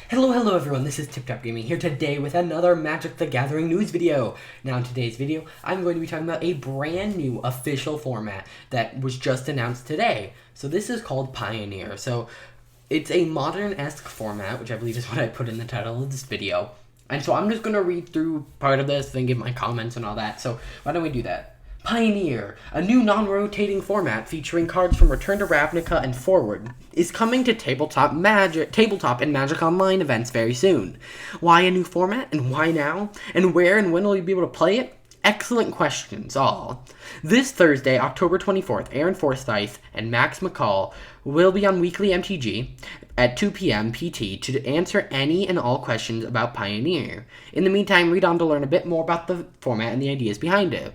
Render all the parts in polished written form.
Hello everyone, this is TipTop Gaming here today with another Magic the Gathering news video. Now in today's video, I'm going to be talking about a brand new official format that was just announced today. So this is called Pioneer. So it's a modern-esque format, which I believe is what I put in the title of this video. And so I'm just going to read through part of this, then give my comments and all that. So why don't we do that? Pioneer, a new non-rotating format featuring cards from Return to Ravnica and forward, is coming to tabletop and Magic Online events very soon. Why a new format, and why now? And where and when will you be able to play it? Excellent questions, all. This Thursday, October 24th, Aaron Forsyth and Max McCall will be on Weekly MTG at 2 p.m. PT to answer any and all questions about Pioneer. In the meantime, read on to learn a bit more about the format and the ideas behind it.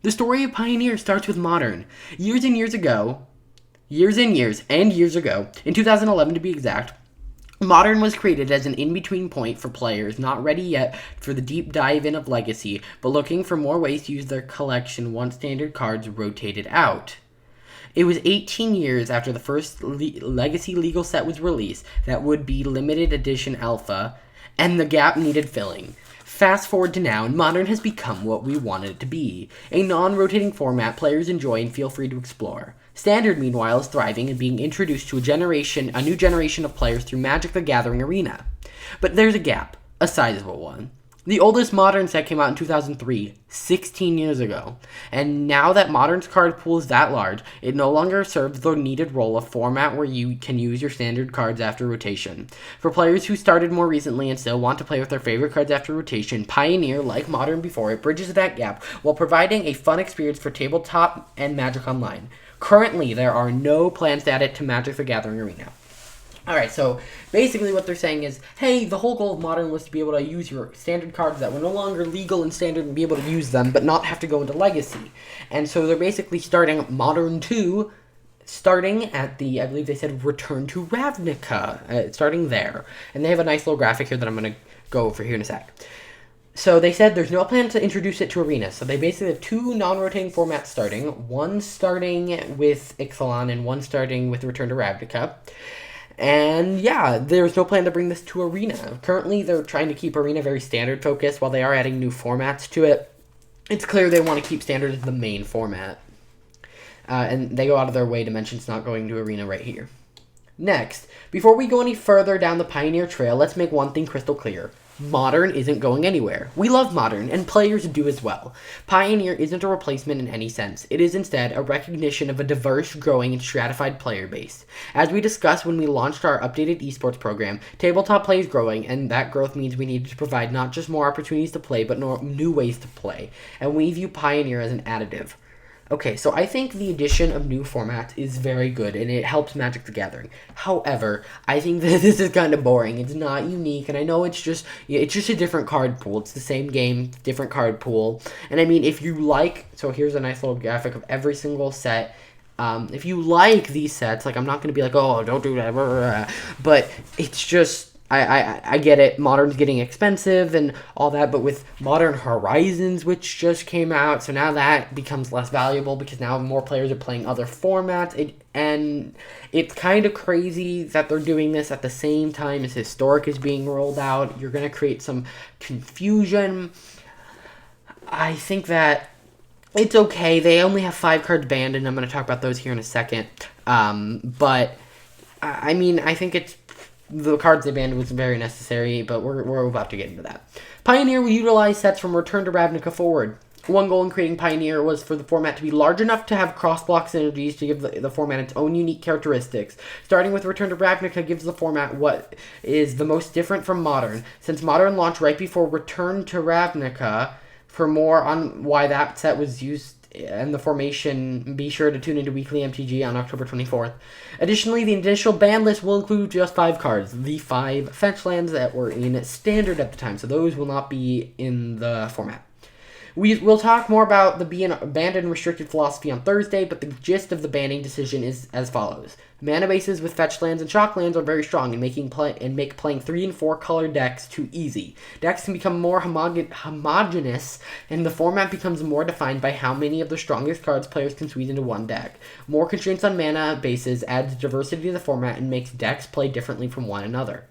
The story of Pioneer starts with Modern. Years and years ago, in 2011 to be exact, Modern was created as an in-between point for players not ready yet for the deep dive in of Legacy, but looking for more ways to use their collection once standard cards rotated out. It was 18 years after the first Legacy legal set was released that would be limited edition alpha, and the gap needed filling. Fast forward to now, and Modern has become what we wanted it to be. A non-rotating format players enjoy and feel free to explore. Standard, meanwhile, is thriving and being introduced to a new generation of players through Magic the Gathering Arena. But there's a gap, a sizable one. The oldest Modern set came out in 2003, 16 years ago. And now that Modern's card pool is that large, it no longer serves the needed role of format where you can use your standard cards after rotation. For players who started more recently and still want to play with their favorite cards after rotation, Pioneer, like Modern before it, bridges that gap while providing a fun experience for tabletop and Magic Online. Currently, there are no plans to add it to Magic the Gathering Arena. Alright, so basically what they're saying is, hey, the whole goal of Modern was to be able to use your standard cards that were no longer legal in Standard and be able to use them, but not have to go into Legacy. And so they're basically starting Modern 2, starting at the, I believe they said, Return to Ravnica, starting there. And they have a nice little graphic here that I'm going to go over here in a sec. So they said there's no plan to introduce it to Arena. So they basically have two non-rotating formats starting, one starting with Ixalan and one starting with Return to Ravnica. And yeah, there's no plan to bring this to Arena. Currently, they're trying to keep Arena very standard focused while they are adding new formats to it. It's clear they want to keep standard as the main format. And they go out of their way to mention it's not going to Arena right here. Next, before we go any further down the Pioneer trail, let's make one thing crystal clear. Modern isn't going anywhere. We love Modern, and players do as well. Pioneer isn't a replacement in any sense. It is instead a recognition of a diverse, growing, and stratified player base. As we discussed when we launched our updated esports program, tabletop play is growing, and that growth means we need to provide not just more opportunities to play, but new ways to play. And we view Pioneer as an additive. Okay, so I think the addition of new formats is very good, and it helps Magic the Gathering. However, I think that this is kind of boring. It's not unique, and I know it's just a different card pool. It's the same game, different card pool. And I mean, if you like, so here's a nice little graphic of every single set. If you like these sets, like I'm not going to be like, oh, don't do that, but it's just, I get it. Modern's getting expensive and all that, but with Modern Horizons, which just came out, so now that becomes less valuable because now more players are playing other formats. And it's kind of crazy that they're doing this at the same time as Historic is being rolled out. You're going to create some confusion. I think that it's okay. They only have 5 cards banned, and I'm going to talk about those here in a second. But, I mean, I think it's the cards they banned was very necessary, but we're about to get into that. Pioneer will utilize sets from Return to Ravnica forward. One goal in creating Pioneer was for the format to be large enough to have cross-block synergies to give the format its own unique characteristics. Starting with Return to Ravnica gives the format what is the most different from Modern. Since Modern launched right before Return to Ravnica, for more on why that set was used and the formation, be sure to tune into Weekly MTG on October 24th. Additionally, the initial ban list will include just 5 cards, the 5 fetch lands that were in Standard at the time, so those will not be in the format. We'll talk more about the banned and restricted philosophy on Thursday, but the gist of the banning decision is as follows. Mana bases with fetch lands and shock lands are very strong and make playing 3 and 4 color decks too easy. Decks can become more homogeneous, and the format becomes more defined by how many of the strongest cards players can squeeze into one deck. More constraints on mana bases adds diversity to the format and makes decks play differently from one another.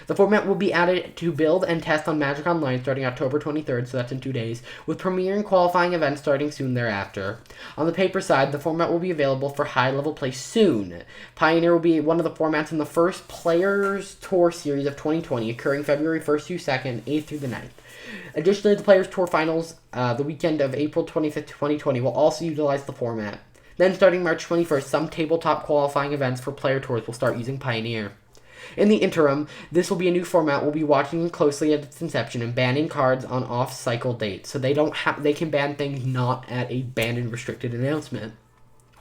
The format will be added to build and test on Magic Online starting October 23rd, so that's in 2 days, with premiere and qualifying events starting soon thereafter. On the paper side, the format will be available for high-level play soon. Pioneer will be one of the formats in the first Players Tour series of 2020, occurring February 1st through 2nd, 8th through the 9th. Additionally, the Players Tour Finals, the weekend of April 25th, 2020, will also utilize the format. Then, starting March 21st, some tabletop qualifying events for Player Tours will start using Pioneer. In the interim, this will be a new format. We'll be watching closely at its inception and banning cards on off-cycle dates, so they can ban things not at a banned and restricted announcement.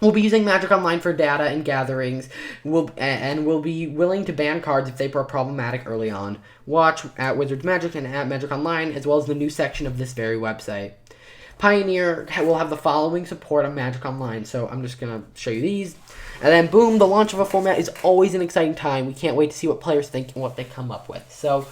We'll be using Magic Online for data and gatherings, and we'll be willing to ban cards if they are problematic early on. Watch at Wizards Magic and at Magic Online, as well as the new section of this very website. Pioneer will have the following support on Magic Online, so I'm just going to show you these. And then, boom, the launch of a format is always an exciting time. We can't wait to see what players think and what they come up with. So,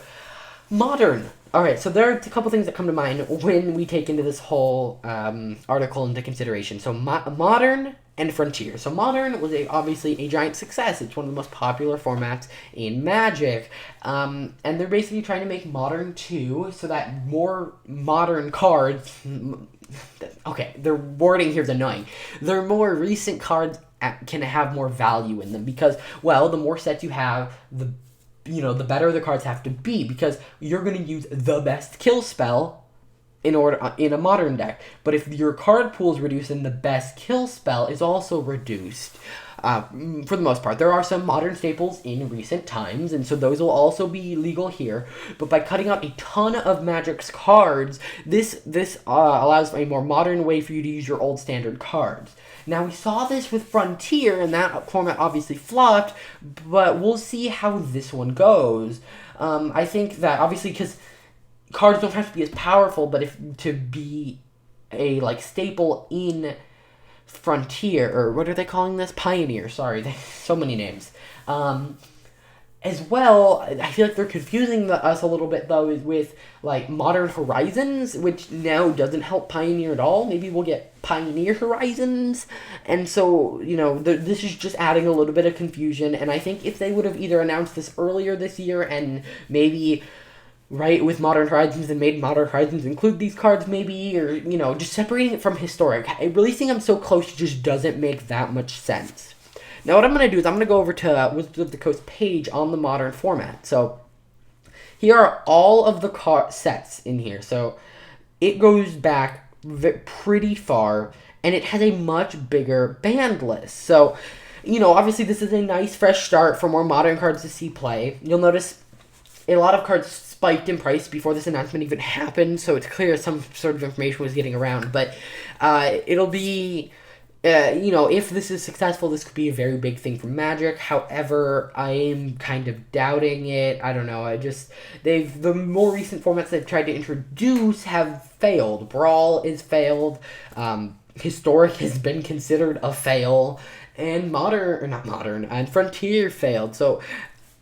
Modern. Alright, so there are a couple things that come to mind when we take into this whole article into consideration. So, Modern and Frontier. So, Modern was obviously a giant success. It's one of the most popular formats in Magic. And they're basically trying to make Modern 2 so that more modern cards... Okay, their wording here is annoying. Their more recent cards can have more value in them because, well, the more sets you have, the better the cards have to be because you're going to use the best kill spell in a modern deck. But if your card pool is reduced, then the best kill spell is also reduced. For the most part, there are some modern staples in recent times, and so those will also be legal here. But by cutting out a ton of Magic's cards, this allows a more modern way for you to use your old standard cards. Now, we saw this with Frontier, and that format obviously flopped, but we'll see how this one goes. I think that, obviously, because cards don't have to be as powerful, but to be a, staple in Frontier, or what are they calling this? Pioneer, sorry, so many names. As well, I feel like they're confusing us a little bit, though, with, Modern Horizons, which now doesn't help Pioneer at all. Maybe we'll get Pioneer Horizons, and so, this is just adding a little bit of confusion, and I think if they would have either announced this earlier this year and maybe... right, with Modern Horizons and made Modern Horizons include these cards maybe, or, just separating it from Historic. Releasing them so close just doesn't make that much sense. Now, what I'm going to do is I'm going to go over to Wizards of the Coast page on the Modern format. So, here are all of the sets in here. So, it goes back pretty far, and it has a much bigger banned list. So, obviously this is a nice fresh start for more Modern cards to see play. You'll notice a lot of cards spiked in price before this announcement even happened, so it's clear some sort of information was getting around. But it'll be, if this is successful, this could be a very big thing for Magic. However, I am kind of doubting it. I don't know. The more recent formats they've tried to introduce have failed. Brawl is failed. Historic has been considered a fail, and and Frontier failed. So.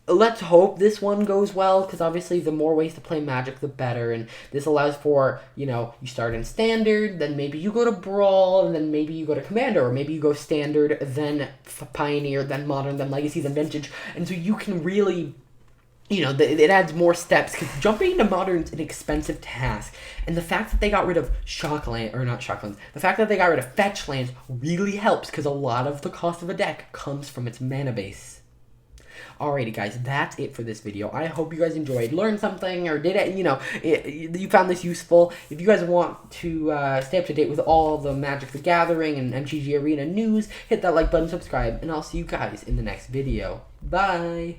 Let's hope this one goes well, because obviously the more ways to play Magic, the better, and this allows for, you start in Standard, then maybe you go to Brawl, and then maybe you go to Commander, or maybe you go Standard, then Pioneer, then Modern, then Legacy, then Vintage, and so you can really, it adds more steps, because jumping into Modern is an expensive task, and the fact that they got rid of the fact that they got rid of Fetch Lands really helps, because a lot of the cost of a deck comes from its mana base. Alrighty, guys, that's it for this video. I hope you guys enjoyed, learned something, or you found this useful. If you guys want to stay up to date with all the Magic the Gathering and MTG Arena news, hit that like button, subscribe, and I'll see you guys in the next video. Bye!